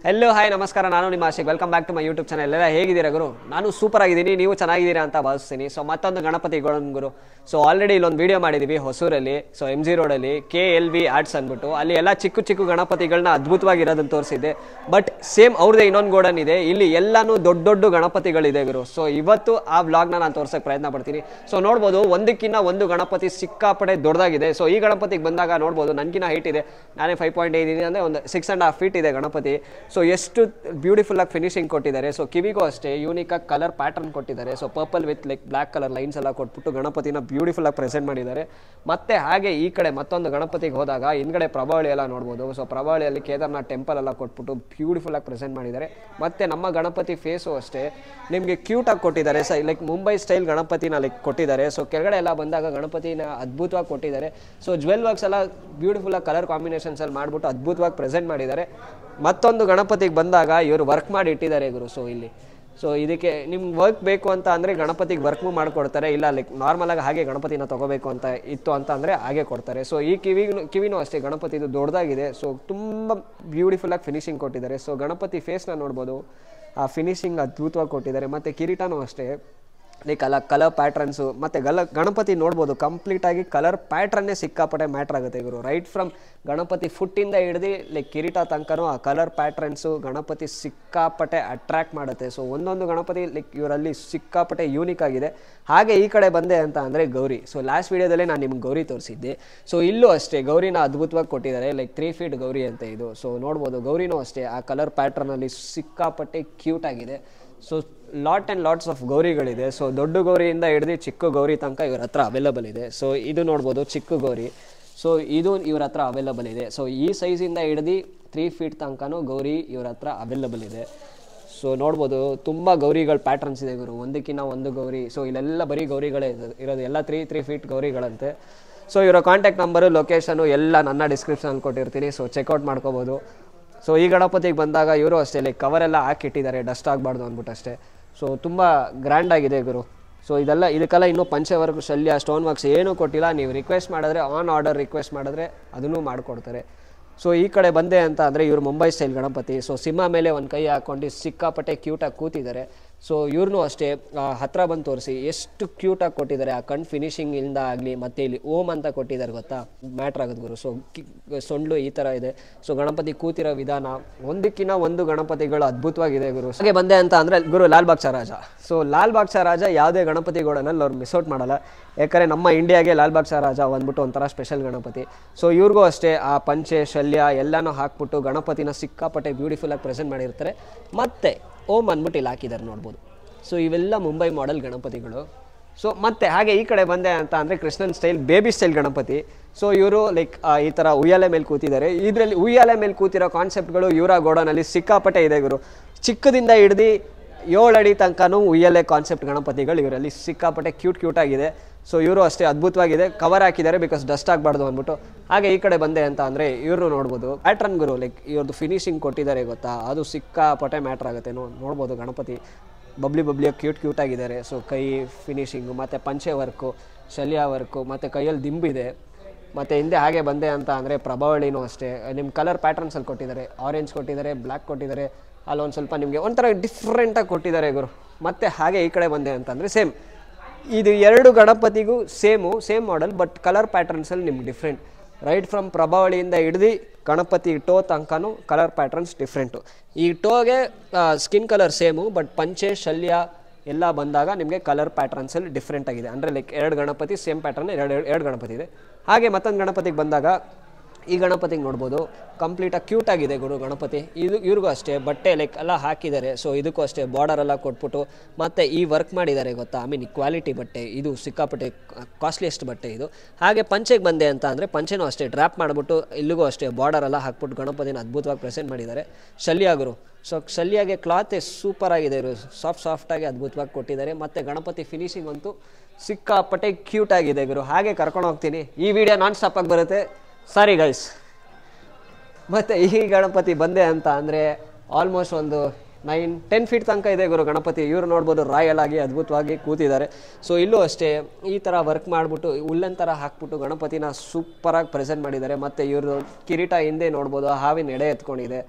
Hello hi ನಮಸ್ಕಾರ, ನಾನು ನಿಮ್ಮ Ashik. Welcome back to my YouTube channel. ಎಲ್ಲ ಹೇಗಿದ್ದೀರಾ ಗುರು? ನಾನು ಸೂಪರ್ ಆಗಿದ್ದೀನಿ, ನೀವು ಚೆನ್ನಾಗಿದ್ದೀರಾ ಅಂತ ಭಾವಿಸ್ತೀನಿ. ಸೊ ಮತ್ತೊಂದು ಗಣಪತಿ ಗುರು. ಸೊ ಆಲ್ರೆಡಿ ಇಲ್ಲೊಂದು ವಿಡಿಯೋ ಮಾಡಿದ್ದೀವಿ ಹೊಸೂರಲ್ಲಿ, ಸೊ MG ರೋಡಲ್ಲಿ KLV ಆರ್ಟ್ಸ್ ಅಂದ್ಬಿಟ್ಟು. ಅಲ್ಲಿ ಎಲ್ಲ ಚಿಕ್ಕ ಚಿಕ್ಕ ಗಣಪತಿಗಳನ್ನ ಅದ್ಭುತವಾಗಿರೋದನ್ನು ತೋರಿಸಿದ್ದೆ. ಬಟ್ ಸೇಮ್ ಅವ್ರದ್ದೇ ಇನ್ನೊಂದು ಗೋಡನ್ ಇದೆ, ಇಲ್ಲಿ ಎಲ್ಲಾನು ದೊಡ್ಡ ದೊಡ್ಡ ಗಣಪತಿಗಳಿದೆ ಗುರು. ಸೊ ಇವತ್ತು ಆ ವ್ಲಾಗ್ನ ನಾನು ತೋರ್ಸೋಕ್ಕೆ ಪ್ರಯತ್ನ ಪಡ್ತೀನಿ. ಸೊ ನೋಡ್ಬೋದು, ಒಂದಕ್ಕಿಂತ ಒಂದು ಗಣಪತಿ ಸಿಕ್ಕಾಪಟ್ಟೆ ದೊಡ್ಡದಾಗಿದೆ. ಸೊ ಈ ಗಣಪತಿಗೆ ಬಂದಾಗ ನೋಡ್ಬೋದು, ನನಗಿನ್ನ ಹೈಟ್ ಇದೆ, ನಾನೇ 5.8 ಇದ್ದೀನಿ, ಅಂದರೆ ಒಂದು 6.5 ಫೀಟ್ ಇದೆ ಗಣಪತಿ. ಸೊ ಎಷ್ಟು ಬ್ಯೂಟಿಫುಲ್ ಆಗಿ ಫಿನಿಶಿಂಗ್ ಕೊಟ್ಟಿದ್ದಾರೆ. ಸೊ ಕಿವಿಗೂ ಅಷ್ಟೇ ಯೂನಿಕ್ ಆಗಿ ಕಲರ್ ಪ್ಯಾಟರ್ನ್ ಕೊಟ್ಟಿದ್ದಾರೆ. So purple with like black colour lines ಎಲ್ಲ ಕೊಟ್ಬಿಟ್ಟು ಗಣಪತಿನ ಬ್ಯೂಟಿಫುಲ್ ಆಗಿ ಪ್ರೆಸೆಂಟ್ ಮಾಡಿದ್ದಾರೆ. ಮತ್ತೆ ಹಾಗೆ ಈ ಕಡೆ ಮತ್ತೊಂದು ಗಣಪತಿಗೆ ಹೋದಾಗ ಹಿಂದ್ಗಡೆ ಪ್ರಭಾವಳಿ ಎಲ್ಲ ನೋಡ್ಬೋದು. ಸೊ ಪ್ರಭಾವಳಿಯಲ್ಲಿ ಕೇದಾರ್ನಾಥ್ ಟೆಂಪಲ್ ಎಲ್ಲ ಕೊಟ್ಬಿಟ್ಟು ಬ್ಯೂಟಿಫುಲ್ ಆಗಿ ಪ್ರೆಸೆಂಟ್ ಮಾಡಿದ್ದಾರೆ. ಮತ್ತೆ ನಮ್ಮ ಗಣಪತಿ ಫೇಸು ಅಷ್ಟೇ ನಿಮಗೆ ಕ್ಯೂಟ್ ಆಗಿ ಕೊಟ್ಟಿದ್ದಾರೆ. ಲೈಕ್ ಮುಂಬೈ ಸ್ಟೈಲ್ ಗಣಪತಿನ ಲೈಕ್ ಕೊಟ್ಟಿದ್ದಾರೆ. ಸೊ ಕೆಳಗಡೆ ಎಲ್ಲ ಬಂದಾಗ ಗಣಪತಿನ ಅದ್ಭುತವಾಗಿ ಕೊಟ್ಟಿದ್ದಾರೆ. ಸೊ ಜ್ವೆಲ್ ವರ್ಕ್ಸ್ ಎಲ್ಲ ಬ್ಯೂಟಿಫುಲ್ ಆಗಿ ಕಲರ್ ಕಾಂಬಿನೇಷನ್ಸ್ ಅಲ್ಲಿ ಮಾಡ್ಬಿಟ್ಟು ಅದ್ಭುತವಾಗಿ ಪ್ರೆಸೆಂಟ್ ಮಾಡಿದ್ದಾರೆ. ಮತ್ತೊಂದು ಗಣಪತಿಗೆ ಬಂದಾಗ ಇವರು ವರ್ಕ್ ಮಾಡಿ ಇಟ್ಟಿದ್ದಾರೆ ಗುರು. ಸೊ ಇಲ್ಲಿ ಸೊ ಇದಕ್ಕೆ ನಿಮ್ಗೆ ವರ್ಕ್ ಬೇಕು ಅಂತ ಅಂದರೆ ಗಣಪತಿಗೆ ವರ್ಕ್ನು ಮಾಡಿಕೊಡ್ತಾರೆ. ಇಲ್ಲ ಲೈಕ್ ನಾರ್ಮಲಾಗಿ ಹಾಗೆ ಗಣಪತಿನ ತೊಗೋಬೇಕು ಅಂತ ಇತ್ತು ಅಂತ ಅಂದರೆ ಹಾಗೆ ಕೊಡ್ತಾರೆ. ಸೊ ಈ ಕಿವಿನೂ ಅಷ್ಟೇ ಗಣಪತಿದು ದೊಡ್ಡದಾಗಿದೆ. ಸೊ ತುಂಬ ಬ್ಯೂಟಿಫುಲ್ಲಾಗಿ ಫಿನಿಶಿಂಗ್ ಕೊಟ್ಟಿದ್ದಾರೆ. ಸೊ ಗಣಪತಿ ಫೇಸ್ನ ನೋಡ್ಬೋದು, ಆ ಫಿನಿಶಿಂಗ್ ಅದ್ಭುತವಾಗಿ ಕೊಟ್ಟಿದ್ದಾರೆ. ಮತ್ತು ಕಿರೀಟನೂ ಅಷ್ಟೇ ಲೈಕ್ ಕಲರ್ ಪ್ಯಾಟ್ರನ್ಸು ಮತ್ತು ಗಣಪತಿ ನೋಡ್ಬೋದು, ಕಂಪ್ಲೀಟಾಗಿ ಕಲರ್ ಪ್ಯಾಟ್ರನ್ನೇ ಸಿಕ್ಕಾಪಟ್ಟೆ ಮ್ಯಾಟ್ರ್ ಆಗುತ್ತೆ ಇವರು. ರೈಟ್ ಫ್ರಮ್ ಗಣಪತಿ ಫುಟ್ಟಿಂದ ಹಿಡ್ದು ಲೈಕ್ ಕಿರೀಟ ತನಕನೂ ಆ ಕಲರ್ ಪ್ಯಾಟ್ರನ್ಸು ಗಣಪತಿ ಸಿಕ್ಕಾಪಟ್ಟೆ ಅಟ್ರ್ಯಾಕ್ಟ್ ಮಾಡುತ್ತೆ. ಸೊ ಒಂದೊಂದು ಗಣಪತಿ ಲೈಕ್ ಇವರಲ್ಲಿ ಸಿಕ್ಕಾಪಟ್ಟೆ ಯೂನಿಕ್ ಆಗಿದೆ. ಹಾಗೆ ಈ ಕಡೆ ಬಂದೆ ಅಂತ ಅಂದರೆ ಗೌರಿ. ಸೊ ಲಾಸ್ಟ್ ವೀಡಿಯೋದಲ್ಲೇ ನಾನು ನಿಮ್ಗೆ ಗೌರಿ ತೋರಿಸಿದ್ದೆ. ಸೊ ಇಲ್ಲೂ ಅಷ್ಟೇ ಗೌರಿನ ಅದ್ಭುತವಾಗಿ ಕೊಟ್ಟಿದ್ದಾರೆ. ಲೈಕ್ 3 ಫೀಟ್ ಗೌರಿ ಅಂತ ಇದು. ಸೊ ನೋಡ್ಬೋದು, ಗೌರಿನೂ ಅಷ್ಟೇ ಆ ಕಲರ್ ಪ್ಯಾಟ್ರನಲ್ಲಿ ಸಿಕ್ಕಾಪಟ್ಟೆ ಕ್ಯೂಟ್ ಆಗಿದೆ. So lot and lots of ಗೌರಿಗಳಿದೆ. ಸೊ ದೊಡ್ಡ ಗೌರಿಯಿಂದ ಹಿಡಿದು ಚಿಕ್ಕ ಗೌರಿ ತನಕ ಇವ್ರ ಹತ್ರ ಅವೈಲಬಲ್ ಇದೆ. ಸೊ ಇದು ನೋಡ್ಬೋದು ಚಿಕ್ಕ ಗೌರಿ. ಸೊ ಇದು ಇವ್ರ ಹತ್ರ ಅವೈಲಬಲ್ ಇದೆ. ಸೊ ಈ ಸೈಜಿಂದ ಹಿಡ್ದು 3 ಫೀಟ್ ತನಕನೂ ಗೌರಿ ಇವ್ರ ಹತ್ರ ಅವೈಲಬಲ್ ಇದೆ. ಸೊ ನೋಡ್ಬೋದು, ತುಂಬ ಗೌರಿಗಳ ಪ್ಯಾಟ್ರನ್ಸ್ ಇದೆ ಗುರು, ಒಂದಕ್ಕಿಂತ ಒಂದು ಗೌರಿ. ಸೊ ಇಲ್ಲೆಲ್ಲ ಬರೀ ಗೌರಿಗಳೇ ಇರೋದು, ಎಲ್ಲ 3 ಫೀಟ್ ಗೌರಿಗಳಂತೆ. ಸೊ ಇವರ ಕಾಂಟ್ಯಾಕ್ಟ್ ನಂಬರು, ಲೊಕೇಶನು ಎಲ್ಲ ನನ್ನ ಡಿಸ್ಕ್ರಿಪ್ಷನಲ್ಲಿ ಕೊಟ್ಟಿರ್ತೀನಿ. ಸೊ ಚೆಕ್ಔಟ್ ಮಾಡ್ಕೋಬೋದು. ಸೊ ಈ ಗಣಪತಿಗೆ ಬಂದಾಗ ಇವರು ಅಷ್ಟೇ ಲೈಕ್ ಕವರೆಲ್ಲ ಹಾಕಿಟ್ಟಿದ್ದಾರೆ, ಡಸ್ಟ್ ಆಗಬಾರ್ದು ಅಂದ್ಬಿಟ್ಟು ಅಷ್ಟೇ. ಸೊ ತುಂಬ ಗ್ರ್ಯಾಂಡಾಗಿದೆ ಗುರು. ಸೊ ಇದಕ್ಕೆಲ್ಲ ಇನ್ನೂ ಪಂಚವರ್ಕ್, ಶಲ್ಯ, ಸ್ಟೋನ್ ವರ್ಕ್ಸ್ ಏನೂ ಕೊಟ್ಟಿಲ್ಲ. ನೀವು ರಿಕ್ವೆಸ್ಟ್ ಮಾಡಿದ್ರೆ, ಆನ್ ಆರ್ಡರ್ ರಿಕ್ವೆಸ್ಟ್ ಮಾಡಿದ್ರೆ ಅದನ್ನೂ ಮಾಡಿಕೊಡ್ತಾರೆ. ಸೊ ಈ ಕಡೆ ಬಂದೆ ಅಂತ ಅಂದರೆ ಇವರು ಮುಂಬೈ ಸ್ಟೈಲ್ ಗಣಪತಿ. ಸೊ ಸಿಂಹ ಮೇಲೆ ಒಂದು ಕೈ ಹಾಕ್ಕೊಂಡು ಸಿಕ್ಕಾಪಟ್ಟೆ ಕ್ಯೂಟಾಗಿ ಕೂತಿದ್ದಾರೆ. ಸೊ ಇವ್ರನ್ನೂ ಅಷ್ಟೇ ಹತ್ತಿರ ಬಂದು ತೋರಿಸಿ ಎಷ್ಟು ಕ್ಯೂಟಾಗಿ ಕೊಟ್ಟಿದ್ದಾರೆ. ಆ ಕಣ್ ಫಿನಿಶಿಂಗಿಂದ ಆಗಲಿ, ಮತ್ತು ಇಲ್ಲಿ ಓಮ್ ಅಂತ ಕೊಟ್ಟಿದ್ದಾರೆ ಗೊತ್ತಾ, ಮ್ಯಾಟ್ರ್ ಆಗೋದು ಗುರು. ಸೊ ಸೊಂಡ್ಲು ಈ ಥರ ಇದೆ. ಸೊ ಗಣಪತಿ ಕೂತಿರೋ ವಿಧಾನ ಒಂದಕ್ಕಿಂತ ಒಂದು ಗಣಪತಿಗಳು ಅದ್ಭುತವಾಗಿದೆ ಗುರು. ಹಾಗೆ ಬಂದೆ ಅಂತ ಅಂದರೆ ಗುರು ಲಾಲ್ಬಾಗ್ ರಾಜ. ಸೊ ಲಾಲ್ಬಾಗ್ ರಾಜ ಯಾವುದೇ ಗಣಪತಿ ಗೋಡನಲ್ಲಿ ಅವ್ರು ಮಿಸ್ಔಟ್ ಮಾಡಲ್ಲ. ಯಾಕಂದರೆ ನಮ್ಮ ಇಂಡಿಯಾಗೆ ಲಾಲ್ಬಾಗ್ ರಾಜ ಬಂದ್ಬಿಟ್ಟು ಒಂಥರ ಸ್ಪೆಷಲ್ ಗಣಪತಿ. ಸೊ ಇವ್ರಿಗೂ ಅಷ್ಟೇ ಆ ಪಂಚೆ, ಶಲ್ಯ ಎಲ್ಲನೂ ಹಾಕ್ಬಿಟ್ಟು ಗಣಪತಿನ ಸಿಕ್ಕಾಪಟ್ಟೆ ಬ್ಯೂಟಿಫುಲ್ಲಾಗಿ ಪ್ರೆಸೆಂಟ್ ಮಾಡಿರ್ತಾರೆ. ಮತ್ತು ಓಮ್ ಅಂದ್ಬಿಟ್ಟು ಇಲ್ಲಿ ಹಾಕಿದ್ದಾರೆ ನೋಡ್ಬೋದು. ಸೊ ಇವೆಲ್ಲ ಮುಂಬೈ ಮಾಡೆಲ್ ಗಣಪತಿಗಳು. ಸೊ ಮತ್ತೆ ಹಾಗೆ ಈ ಕಡೆ ಬಂದೆ ಅಂತ ಅಂದರೆ Krishnan style baby style Ganapati. So ಇವರು ಲೈಕ್ ಈ ಥರ ಉಯ್ಯಾಲೆ ಮೇಲೆ ಕೂತಿದ್ದಾರೆ. ಇದರಲ್ಲಿ ಉಯ್ಯಾಲೆ ಮೇಲೆ ಕೂತಿರೋ ಕಾನ್ಸೆಪ್ಟ್ಗಳು ಇವರ ಗೋಡನಲ್ಲಿ ಸಿಕ್ಕಾಪಟ್ಟೆ ಇದೆ ಗುರು. ಚಿಕ್ಕದಿಂದ ಹಿಡ್ದು 7 ಅಡಿ ತನಕನೂ ಉಯ್ಯಾಲೆ ಕಾನ್ಸೆಪ್ಟ್ ಗಣಪತಿಗಳು ಇವರಲ್ಲಿ ಸಿಕ್ಕಾಪಟ್ಟೆ ಕ್ಯೂಟ್ ಆಗಿದೆ. ಸೊ ಇವರು ಅಷ್ಟೇ ಅದ್ಭುತವಾಗಿದೆ, ಕವರ್ ಹಾಕಿದ್ದಾರೆ ಬಿಕಾಸ್ ಡಸ್ಟ್ ಆಗಬಾರ್ದು ಅಂದ್ಬಿಟ್ಟು. ಹಾಗೆ ಈ ಕಡೆ ಬಂದೆ ಅಂತ ಅಂದರೆ ಇವರು ನೋಡ್ಬೋದು ಪ್ಯಾಟ್ರನ್ ಗುರು, ಲೈಕ್ ಇವ್ರದ್ದು ಫಿನಿಶಿಂಗ್ ಕೊಟ್ಟಿದ್ದಾರೆ ಗೊತ್ತಾ, ಅದು ಸಿಕ್ಕಾಪಟ್ಟೆ ಮ್ಯಾಟ್ರ್ ಆಗುತ್ತೆ. ನೋಡ್ಬೋದು ಗಣಪತಿ ಬಬ್ಲಿ ಕ್ಯೂಟ್ ಆಗಿದ್ದಾರೆ. ಸೊ ಕೈ ಫಿನಿಶಿಂಗು, ಮತ್ತು ಪಂಚೆ ವರ್ಕು, ಶಲ್ಯ ವರ್ಕು, ಮತ್ತು ಕೈಯಲ್ಲಿ ದಿಂಬಿದೆ. ಮತ್ತು ಹಿಂದೆ ಹಾಗೆ ಬಂದೆ ಅಂತ ಅಂದರೆ ಪ್ರಭಾವಳಿನೂ ಅಷ್ಟೇ ನಿಮ್ಮ ಕಲರ್ ಪ್ಯಾಟ್ರನ್ಸಲ್ಲಿ ಕೊಟ್ಟಿದ್ದಾರೆ. ಆರೆಂಜ್ ಕೊಟ್ಟಿದ್ದಾರೆ, ಬ್ಲ್ಯಾಕ್ ಕೊಟ್ಟಿದ್ದಾರೆ, ಅಲ್ಲೊಂದು ಸ್ವಲ್ಪ ನಿಮಗೆ ಒಂಥರ ಡಿಫ್ರೆಂಟಾಗಿ ಕೊಟ್ಟಿದ್ದಾರೆ ಗುರು. ಮತ್ತು ಹಾಗೆ ಈ ಕಡೆ ಬಂದೆ ಅಂತಂದರೆ ಸೇಮ್ ಇದು 2 ಗಣಪತಿಗೂ ಸೇಮ್ ಮಾಡೆಲ್, ಬಟ್ ಕಲರ್ ಪ್ಯಾಟ್ರನ್ಸಲ್ಲಿ ನಿಮ್ಗೆ ಡಿಫ್ರೆಂಟ್. ರೈಟ್ ಫ್ರಮ್ ಪ್ರಭಾವಳಿಯಿಂದ ಹಿಡ್ದು ಗಣಪತಿ ಟೋ ತನಕನೂ ಕಲರ್ ಪ್ಯಾಟ್ರನ್ಸ್ ಡಿಫ್ರೆಂಟು. ಈ ಟೋಗೆ ಸ್ಕಿನ್ ಕಲರ್ ಸೇಮು, ಬಟ್ ಪಂಚೆ, ಶಲ್ಯ ಎಲ್ಲ ಬಂದಾಗ ನಿಮಗೆ ಕಲರ್ ಪ್ಯಾಟ್ರನ್ಸಲ್ಲಿ ಡಿಫ್ರೆಂಟ್ ಆಗಿದೆ. ಅಂದರೆ ಲೈಕ್ 2 ಗಣಪತಿ ಸೇಮ್ ಪ್ಯಾಟ್ರನ್, ಎರಡು ಗಣಪತಿ ಇದೆ. ಹಾಗೆ ಮತ್ತೊಂದು ಗಣಪತಿಗೆ ಬಂದಾಗ ಈ ಗಣಪತಿಗೆ ನೋಡ್ಬೋದು ಕಂಪ್ಲೀಟಾಗಿ ಕ್ಯೂಟ್ ಆಗಿದೆ ಗುರು ಗಣಪತಿ. ಇವ್ರಿಗೂ ಅಷ್ಟೇ ಬಟ್ಟೆ ಲೈಕ್ ಎಲ್ಲ ಹಾಕಿದ್ದಾರೆ. ಸೊ ಇದಕ್ಕೂ ಅಷ್ಟೇ ಬಾರ್ಡರ್ ಎಲ್ಲ ಕೊಟ್ಬಿಟ್ಟು ಮತ್ತು ಈ ವರ್ಕ್ ಮಾಡಿದ್ದಾರೆ ಗೊತ್ತಾ, ಕ್ವಾಲಿಟಿ ಬಟ್ಟೆ, ಇದು ಸಿಕ್ಕಾಪಟ್ಟೆ ಕಾಸ್ಟ್ಲಿಯೆಸ್ಟ್ ಬಟ್ಟೆ ಇದು. ಹಾಗೆ ಪಂಚೆಗೆ ಬಂದೆ ಅಂತ ಅಂದರೆ ಪಂಚೆನೂ ಅಷ್ಟೇ ಡ್ರ್ಯಾಪ್ ಮಾಡಿಬಿಟ್ಟು ಇಲ್ಲಿಗೂ ಅಷ್ಟೇ ಬಾರ್ಡರ್ ಎಲ್ಲ ಹಾಕ್ಬಿಟ್ಟು ಗಣಪತಿನ ಅದ್ಭುತವಾಗಿ ಪ್ರೆಸೆಂಟ್ ಮಾಡಿದ್ದಾರೆ. ಶಲ್ಯ ಗುರು. ಸೊ ಶಲ್ಯಾಗೆ ಕ್ಲಾತೆ ಸೂಪರಾಗಿದೆ ಇವರು, ಸಾಫ್ಟಾಗಿ ಅದ್ಭುತವಾಗಿ ಕೊಟ್ಟಿದ್ದಾರೆ. ಮತ್ತು ಗಣಪತಿ ಫಿನಿಶಿಂಗ್ ಅಂತೂ ಸಿಕ್ಕಾಪಟ್ಟೆ ಕ್ಯೂಟ್ ಆಗಿದೆ ಗುರು. ಹಾಗೆ ಕರ್ಕೊಂಡು ಹೋಗ್ತೀನಿ, ಈ ವಿಡಿಯೋ ನಾನ್ ಸ್ಟಾಪಾಗಿ ಬರುತ್ತೆ, ಸಾರಿ ಗೈಸ್. ಮತ್ತು ಈ ಗಣಪತಿ ಬಂದೆ ಅಂತ ಅಂದರೆ ಆಲ್ಮೋಸ್ಟ್ ಒಂದು 9-10 ಫೀಟ್ ತನಕ ಇದೆ ಗುರು ಗಣಪತಿ. ಇವರು ನೋಡ್ಬೋದು ರಾಯಲ್ ಆಗಿ ಅದ್ಭುತವಾಗಿ ಕೂತಿದ್ದಾರೆ. ಸೊ ಇಲ್ಲೂ ಅಷ್ಟೇ ಈ ಥರ ವರ್ಕ್ ಮಾಡಿಬಿಟ್ಟು ಉಲ್ಲನ್ ಥರ ಹಾಕ್ಬಿಟ್ಟು ಗಣಪತಿನ ಸೂಪರಾಗಿ ಪ್ರೆಸೆಂಟ್ ಮಾಡಿದ್ದಾರೆ. ಮತ್ತು ಇವರು ಕಿರೀಟ ಹಿಂದೆ ನೋಡ್ಬೋದು ಹಾವಿನ ಎಡೆ ಎತ್ಕೊಂಡಿದೆ.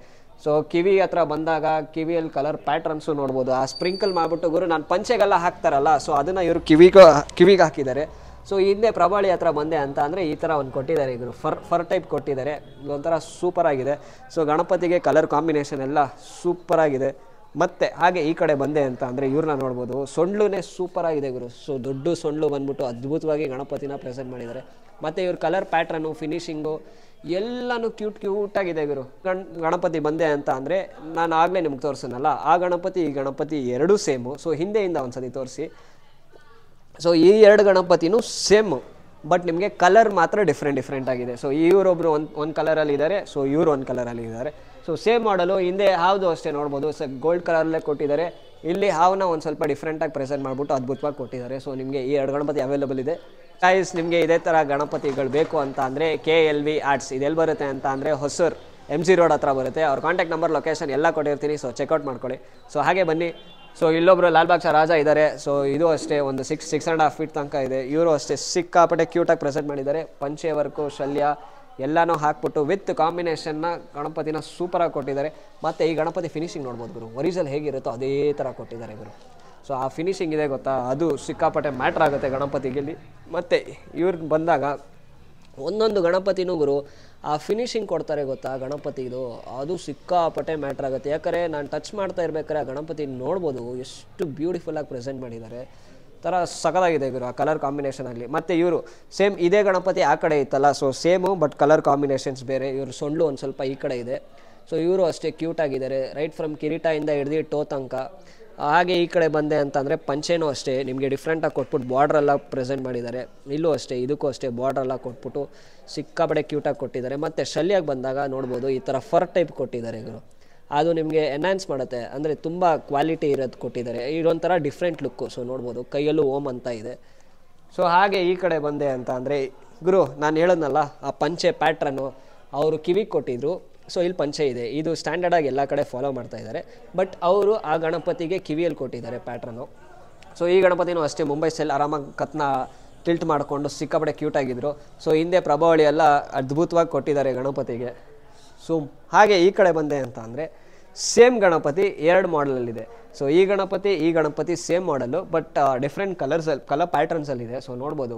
ಸೊ ಕಿವಿ ಹತ್ರ ಬಂದಾಗ ಕಿವಿಯಲ್ಲಿ ಕಲರ್ ಪ್ಯಾಟ್ರನ್ಸು ನೋಡ್ಬೋದು. ಆ ಸ್ಪ್ರಿಂಕಲ್ ಮಾಡಿಬಿಟ್ಟು ಗುರು ನಾನು ಪಂಚೆಗೆಲ್ಲ ಹಾಕ್ತಾರಲ್ಲ, ಸೊ ಅದನ್ನು ಇವರು ಕಿವಿಗೆ ಹಾಕಿದ್ದಾರೆ. ಸೊ ಹಿಂದೆ ಪ್ರಬಾಳಿ ಹತ್ರ ಬಂದೆ ಅಂತ ಅಂದರೆ ಈ ಥರ ಒಂದು ಕೊಟ್ಟಿದ್ದಾರೆ ಇವರು ಫರ್ ಟೈಪ್ ಕೊಟ್ಟಿದ್ದಾರೆ. ಇದೊಂಥರ ಸೂಪರಾಗಿದೆ. ಸೊ ಗಣಪತಿಗೆ ಕಲರ್ ಕಾಂಬಿನೇಷನ್ ಎಲ್ಲ ಸೂಪರಾಗಿದೆ. ಮತ್ತು ಹಾಗೆ ಈ ಕಡೆ ಬಂದೆ ಅಂತ ಅಂದರೆ ಇವ್ರನ್ನ ನೋಡ್ಬೋದು. ಸೊಂಡ್ಲುನೇ ಸೂಪರಾಗಿದೆ ಗುರು. ಸೊ ದೊಡ್ಡ ಸೊಂಡ್ಲು ಬಂದ್ಬಿಟ್ಟು ಅದ್ಭುತವಾಗಿ ಗಣಪತಿನ ಪ್ರೆಸೆಂಟ್ ಮಾಡಿದ್ದಾರೆ. ಮತ್ತು ಇವ್ರ ಕಲರ್ ಪ್ಯಾಟ್ರನು, ಫಿನಿಶಿಂಗು ಎಲ್ಲನೂ ಕ್ಯೂಟಾಗಿದೆ ಗುರು. ಗಣಪತಿ ಬಂದೆ ಅಂತ ಅಂದರೆ ನಾನು ಆಗಲೇ ನಿಮ್ಗೆ ತೋರಿಸೋನಲ್ಲ, ಆ ಗಣಪತಿ ಈ ಗಣಪತಿ ಎರಡೂ ಸೇಮು. ಸೊ ಹಿಂದೆಯಿಂದ ಒಂದು ಸತಿ ತೋರಿಸಿ. ಸೊ ಈ ಎರಡು ಗಣಪತಿನೂ ಸೇಮು, ಬಟ್ ನಿಮಗೆ ಕಲರ್ ಮಾತ್ರ ಡಿಫ್ರೆಂಟ್ ಆಗಿದೆ. ಸೊ ಇವರೊಬ್ಬರು ಒಂದು ಕಲರಲ್ಲಿ ಇದ್ದಾರೆ, ಸೊ ಇವರು ಒಂದು ಕಲರಲ್ಲಿ ಇದ್ದಾರೆ. ಸೊ ಸೇಮ್ ಮಾಡಲು ಹಿಂದೆ ಹಾವುದು ಅಷ್ಟೇ ನೋಡ್ಬೋದು. ಸೊ ಗೋಲ್ಡ್ ಕಲರಲ್ಲೇ ಕೊಟ್ಟಿದ್ದಾರೆ. ಇಲ್ಲಿ ಹಾವನ್ನ ಒಂದು ಸ್ವಲ್ಪ ಡಿಫ್ರೆಂಟಾಗಿ ಪ್ರೆಸೆಂಟ್ ಮಾಡಿಬಿಟ್ಟು ಅದ್ಭುತವಾಗಿ ಕೊಟ್ಟಿದ್ದಾರೆ. ಸೊ ನಿಮಗೆ ಈ ಎರಡು ಗಣಪತಿ ಅವೈಲೇಬಲ್ ಇದೆ. ಗೈಸ್, ನಿಮಗೆ ಇದೇ ಥರ ಗಣಪತಿಗಳು ಬೇಕು ಅಂತ ಅಂದರೆ KLV ಆರ್ಟ್ಸ್ ಇದೆಲ್ಲಿ ಬರುತ್ತೆ ಅಂತ ಅಂದರೆ ಹೊಸೂರು MG ರೋಡ್ ಹತ್ರ ಬರುತ್ತೆ. ಅವ್ರ ಕಾಂಟ್ಯಾಕ್ಟ್ ನಂಬರ್, ಲೊಕೇಶನ್ ಎಲ್ಲ ಕೊಟ್ಟಿರ್ತೀನಿ. ಸೊ ಚೆಕ್ಔಟ್ ಮಾಡ್ಕೊಳ್ಳಿ. ಸೊ ಹಾಗೆ ಬನ್ನಿ. ಸೊ ಇಲ್ಲೊಬ್ರು ಲಾಲ್ಬಾಗ್ ರಾಜ ಇದ್ದಾರೆ. ಸೊ ಇದು ಅಷ್ಟೇ ಒಂದು 6.5 ಫೀಟ್ ತನಕ ಇದೆ. ಇವರು ಅಷ್ಟೇ ಸಿಕ್ಕಾಪಟ್ಟೆ ಕ್ಯೂಟಾಗಿ ಪ್ರೆಸೆಂಟ್ ಮಾಡಿದ್ದಾರೆ. ಪಂಚೆ ವರ್ಕು, ಶಲ್ಯ ಎಲ್ಲನೂ ಹಾಕ್ಬಿಟ್ಟು ವಿತ್ ಕಾಂಬಿನೇಷನ್ನ ಗಣಪತಿನ ಸೂಪರಾಗಿ ಕೊಟ್ಟಿದ್ದಾರೆ. ಮತ್ತು ಈ ಗಣಪತಿ ಫಿನಿಶಿಂಗ್ ನೋಡ್ಬೋದು ಗುರು, ಒರಿಜಿನಲ್ ಹೇಗಿರುತ್ತೋ ಅದೇ ಥರ ಕೊಟ್ಟಿದ್ದಾರೆ ಗುರು. ಸೊ ಆ ಫಿನಿಶಿಂಗ್ ಇದೆ ಗೊತ್ತಾ, ಅದು ಸಿಕ್ಕಾಪಟ್ಟೆ ಮ್ಯಾಟ್ರ್ ಆಗುತ್ತೆ ಗಣಪತಿಗೆ. ಮತ್ತು ಇವ್ರಿಗೆ ಬಂದಾಗ ಒಂದೊಂದು ಗಣಪತಿನೂ ಗುರು ಆ ಫಿನಿಶಿಂಗ್ ಕೊಡ್ತಾರೆ ಗೊತ್ತಾ ಗಣಪತಿದು, ಅದು ಸಿಕ್ಕಾಪಟ್ಟೆ ಮ್ಯಾಟ್ರ್ ಆಗುತ್ತೆ. ಯಾಕಂದರೆ ನಾನು ಟಚ್ ಮಾಡ್ತಾ ಇರ್ಬೇಕಾದ್ರೆ ಆ ಗಣಪತಿ ನೋಡ್ಬೋದು ಎಷ್ಟು ಬ್ಯೂಟಿಫುಲ್ಲಾಗಿ ಪ್ರೆಸೆಂಟ್ ಮಾಡಿದ್ದಾರೆ. ಥರ ಸಖತ್ತಾಗಿದೆ ಗುರು ಆ ಕಲರ್ ಕಾಂಬಿನೇಷನ್ ಆಗಲಿ. ಮತ್ತು ಇವರು ಸೇಮ್ ಇದೇ ಗಣಪತಿ ಆ ಕಡೆ ಇತ್ತಲ್ಲ, so same but colour combinations ಬೇರೆ. ಇವರು ಸೊಂಡ್ಲು ಒಂದು ಸ್ವಲ್ಪ ಈ ಕಡೆ ಇದೆ. ಸೊ ಇವರು ಅಷ್ಟೇ ಕ್ಯೂಟಾಗಿದ್ದಾರೆ, ರೈಟ್ ಫ್ರಮ್ ಕಿರೀಟದಿಂದ ಹಿಡ್ದು ಟೋ ತನಕ. ಹಾಗೆ ಈ ಕಡೆ ಬಂದೆ ಅಂತಂದರೆ ಪಂಚೆನೂ ಅಷ್ಟೇ ನಿಮಗೆ ಡಿಫ್ರೆಂಟಾಗಿ ಕೊಟ್ಬಿಟ್ಟು ಬಾರ್ಡ್ರೆಲ್ಲ ಪ್ರೆಸೆಂಟ್ ಮಾಡಿದ್ದಾರೆ. ಇಲ್ಲೂ ಅಷ್ಟೇ, ಇದಕ್ಕೂ ಅಷ್ಟೇ ಬಾರ್ಡ್ರೆಲ್ಲ ಕೊಟ್ಬಿಟ್ಟು ಸಿಕ್ಕಾಪಟ್ಟೆ ಕ್ಯೂಟಾಗಿ ಕೊಟ್ಟಿದ್ದಾರೆ. ಮತ್ತು ಶಲ್ಯಾಗಿ ಬಂದಾಗ ನೋಡ್ಬೋದು ಈ ಥರ ಫರ್ ಟೈಪ್ ಕೊಟ್ಟಿದ್ದಾರೆ ಇವರು. ಅದು ನಿಮಗೆ ಎನ್ಹಾನ್ಸ್ ಮಾಡುತ್ತೆ, ಅಂದರೆ ತುಂಬ ಕ್ವಾಲಿಟಿ ಇರೋದು ಕೊಟ್ಟಿದ್ದಾರೆ. ಇದೊಂಥರ ಡಿಫ್ರೆಂಟ್ ಲುಕ್ಕು. ಸೊ ನೋಡ್ಬೋದು ಕೈಯಲ್ಲೂ ಓಮ್ ಅಂತ ಇದೆ. ಸೊ ಹಾಗೆ ಈ ಕಡೆ ಬಂದೆ ಅಂತ ಅಂದರೆ ಗುರು ನಾನು ಹೇಳೋದ್ನಲ್ಲ, ಆ ಪಂಚೆ ಪ್ಯಾಟ್ರನ್ನು ಅವರು ಕಿವಿಗೆ ಕೊಟ್ಟಿದ್ರು. ಸೊ ಇಲ್ಲಿ ಪಂಚೆ ಇದೆ, ಇದು ಸ್ಟ್ಯಾಂಡರ್ಡಾಗಿ ಎಲ್ಲ ಕಡೆ ಫಾಲೋ ಮಾಡ್ತಾ ಇದ್ದಾರೆ. ಬಟ್ ಅವರು ಆ ಗಣಪತಿಗೆ ಕಿವಿಯಲ್ಲಿ ಕೊಟ್ಟಿದ್ದಾರೆ ಪ್ಯಾಟ್ರನ್ನು. ಸೊ ಈ ಗಣಪತಿನೂ ಅಷ್ಟೇ ಮುಂಬೈ ಸ್ಟೈಲ್ ಆರಾಮಾಗಿ ಕತ್ನ ಟಿಲ್ಟ್ ಮಾಡಿಕೊಂಡು ಸಿಕ್ಕಾಪಟ್ಟೆ ಕ್ಯೂಟಾಗಿದ್ದರು. ಸೊ ಹಿಂದೆ ಪ್ರಭಾವಳಿ ಎಲ್ಲ ಅದ್ಭುತವಾಗಿ ಕೊಟ್ಟಿದ್ದಾರೆ ಗಣಪತಿಗೆ. ಸೊ ಹಾಗೆ ಈ ಕಡೆ ಬಂದೆ ಅಂತ ಅಂದರೆ ಸೇಮ್ ಗಣಪತಿ ಎರಡು ಮಾಡಲಲ್ಲಿದೆ. ಸೊ ಈ ಗಣಪತಿ ಸೇಮ್ ಮಾಡಲು, ಬಟ್ ಡಿಫ್ರೆಂಟ್ ಕಲರ್ ಪ್ಯಾಟ್ರನ್ಸಲ್ಲಿದೆ. ಸೊ ನೋಡ್ಬೋದು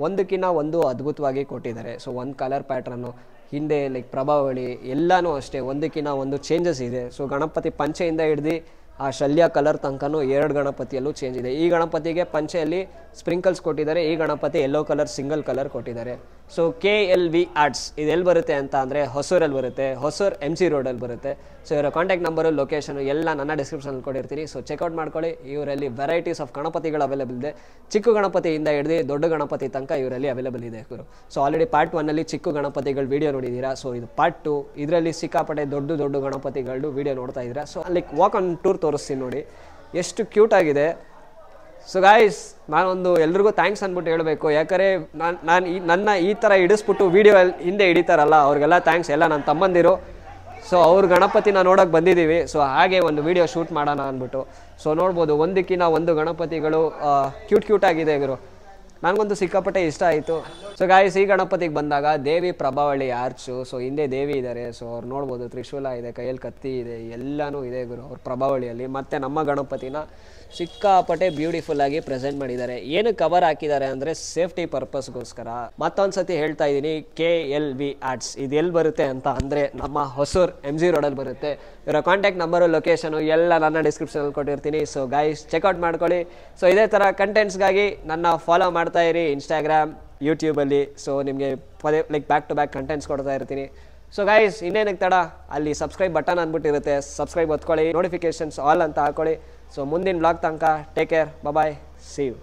ಒಂದಕ್ಕಿಂತ ಒಂದು ಅದ್ಭುತವಾಗಿ ಕೊಟ್ಟಿದ್ದಾರೆ. ಸೊ ಒಂದು ಕಲರ್ ಪ್ಯಾಟ್ರನ್ನು ಹಿಂದೆ ಲೈಕ್ ಪ್ರಭಾವಳಿ ಎಲ್ಲನೂ ಅಷ್ಟೇ ಒಂದಕ್ಕಿಂತ ಒಂದು ಚೇಂಜಸ್ ಇದೆ. ಸೊ ಗಣಪತಿ ಪಂಚೆಯಿಂದ ಹಿಡ್ದು ಆ ಶಲ್ಯ ಕಲರ್ ತನಕನೂ ಎರಡು ಗಣಪತಿಯಲ್ಲೂ ಚೇಂಜ್ ಇದೆ. ಈ ಗಣಪತಿಗೆ ಪಂಚೆಯಲ್ಲಿ ಸ್ಪ್ರಿಂಕಲ್ಸ್ ಕೊಟ್ಟಿದ್ದಾರೆ, ಈ Ganapati yellow colour single colour ಕೊಟ್ಟಿದ್ದಾರೆ. ಸೊ KLV ಆರ್ಟ್ಸ್ ಇದೆಲ್ಲಿ ಬರುತ್ತೆ ಅಂತ ಅಂದರೆ ಹೊಸೂರಲ್ಲಿ ಬರುತ್ತೆ, ಹೊಸೂರು MG ರೋಡಲ್ಲಿ ಬರುತ್ತೆ. ಸೊ ಇವರ ಕಾಂಟ್ಯಾಕ್ಟ್ ನಂಬರು, ಲೊಕೇಶನು ಎಲ್ಲ ನನ್ನ ಡಿಸ್ಕ್ರಿಪ್ಷನಲ್ಲಿ ಕೊಟ್ಟಿರ್ತೀನಿ. ಸೊ ಚೆಕ್ಔಟ್ ಮಾಡ್ಕೊಳ್ಳಿ. ಇವರಲ್ಲಿ ವೆರೈಟೀಸ್ ಆಫ್ ಗಣಪತಿಗಳು ಅವೈಲೇಬಲ್ ಇದೆ. ಚಿಕ್ಕ ಗಣಪತಿಯಿಂದ ಹಿಡಿದು ದೊಡ್ಡ ಗಣಪತಿ ತನಕ ಇವರಲ್ಲಿ ಅವೈಲೇಬಲ್ ಇದೆ ಗುರು. ಸೊ ಆಲ್ರೆಡಿ ಪಾರ್ಟ್ 1 ಚಿಕ್ಕ ಗಣಪತಿಗಳು ವೀಡಿಯೋ ನೋಡಿದ್ದೀರಾ. ಸೊ ಇದು ಪಾರ್ಟ್ 2, ಇದರಲ್ಲಿ ಸಿಕ್ಕಾಪಟ್ಟೆ ದೊಡ್ಡ ಗಣಪತಿಗಳು ವೀಡಿಯೋ ನೋಡ್ತಾ ಇದ್ದೀರಾ. So like walk on tour ತೋರಿಸ್ತೀನಿ ನೋಡಿ, ಎಷ್ಟು ಕ್ಯೂಟಾಗಿದೆ. ಸೊ ಗಾಯ್ಸ್, ನಾನೊಂದು ಎಲ್ರಿಗೂ ಥ್ಯಾಂಕ್ಸ್ ಅಂದ್ಬಿಟ್ಟು ಹೇಳಬೇಕು. ಯಾಕಂದರೆ ನನ್ನ ಈ ಥರ ಹಿಡಿಸ್ಬಿಟ್ಟು ವೀಡಿಯೋ ಹಿಂದೆ ಹಿಡಿತಾರಲ್ಲ ಅವ್ರಿಗೆಲ್ಲ ಥ್ಯಾಂಕ್ಸ್. ಎಲ್ಲ ನನ್ನ ತಮ್ಮಂದಿರು. ಸೊ ಅವ್ರ ಗಣಪತಿನ ನೋಡೋಕೆ ಬಂದಿದ್ದೀವಿ. ಸೊ ಹಾಗೆ ಒಂದು ವೀಡಿಯೋ ಶೂಟ್ ಮಾಡೋಣ ಅಂದ್ಬಿಟ್ಟು. ಸೊ ನೋಡ್ಬೋದು ಒಂದಕ್ಕಿಂತ ಒಂದು ಗಣಪತಿಗಳು ಕ್ಯೂಟಾಗಿದೆ ಗುರು. ನನಗಂತೂ ಸಿಕ್ಕಾಪಟ್ಟೆ ಇಷ್ಟ ಆಯಿತು. ಸೊ ಗಾಯ್ಸ್, ಈ ಗಣಪತಿಗೆ ಬಂದಾಗ ದೇವಿ ಪ್ರಭಾವಳಿ ಆರ್ಚು. ಸೊ ಹಿಂದೆ ದೇವಿ ಇದ್ದಾರೆ. ಸೊ ಅವ್ರು ನೋಡ್ಬೋದು ತ್ರಿಶೂಲ ಇದೆ, ಕೈಯಲ್ಲಿ ಕತ್ತಿ ಇದೆ, ಎಲ್ಲನೂ ಇದೆ ಗುರು ಅವ್ರ ಪ್ರಭಾವಳಿಯಲ್ಲಿ. ಮತ್ತು ನಮ್ಮ ಗಣಪತಿನ ಸಿಕ್ಕಾಪಟ್ಟೆ ಬ್ಯೂಟಿಫುಲ್ಲಾಗಿ ಪ್ರೆಸೆಂಟ್ ಮಾಡಿದ್ದಾರೆ. ಏನು ಕವರ್ ಹಾಕಿದ್ದಾರೆ ಅಂದರೆ ಸೇಫ್ಟಿ ಪರ್ಪಸ್ಗೋಸ್ಕರ. ಮತ್ತೊಂದು ಸತಿ ಹೇಳ್ತಾ ಇದ್ದೀನಿ, KLV ಆರ್ಟ್ಸ್ ಇದು ಎಲ್ಲಿ ಬರುತ್ತೆ ಅಂತ ಅಂದರೆ ನಮ್ಮ ಹೊಸೂರು MG ರೋಡಲ್ಲಿ ಬರುತ್ತೆ. ಇವರ ಕಾಂಟ್ಯಾಕ್ಟ್ ನಂಬರು, ಲೊಕೇಶನು ಎಲ್ಲ ನನ್ನ ಡಿಸ್ಕ್ರಿಪ್ಷನಲ್ಲಿ ಕೊಟ್ಟಿರ್ತೀನಿ. ಸೊ ಗೈಸ್ ಚೆಕ್ಔಟ್ ಮಾಡ್ಕೊಳ್ಳಿ. ಸೊ ಇದೇ ಥರ ಕಂಟೆಂಟ್ಸ್ಗಾಗಿ ನನ್ನ ಫಾಲೋ ಮಾಡ್ತಾ ಇರಿ ಇನ್ಸ್ಟಾಗ್ರಾಮ್, ಯೂಟ್ಯೂಬಲ್ಲಿ. ಸೊ ನಿಮಗೆ like back to back contents ಕೊಡ್ತಾ ಇರ್ತೀನಿ. ಸೊ ಗೈಸ್, ಇನ್ನೇನಕ್ಕೆ ತಡ, ಅಲ್ಲಿ ಸಬ್ಸ್ಕ್ರೈಬ್ ಬಟನ್ ಅಂದ್ಬಿಟ್ಟಿರುತ್ತೆ, ಸಬ್ಸ್ಕ್ರೈಬ್ ಒತ್ಕೊಳ್ಳಿ, ನೋಟಿಫಿಕೇಶನ್ಸ್ ಆಲ್ ಅಂತ ಹಾಕೊಳ್ಳಿ. ಸೊ ಮುಂದಿನ ಬ್ಲಾಗ್ ತನಕ take care, bye, see you.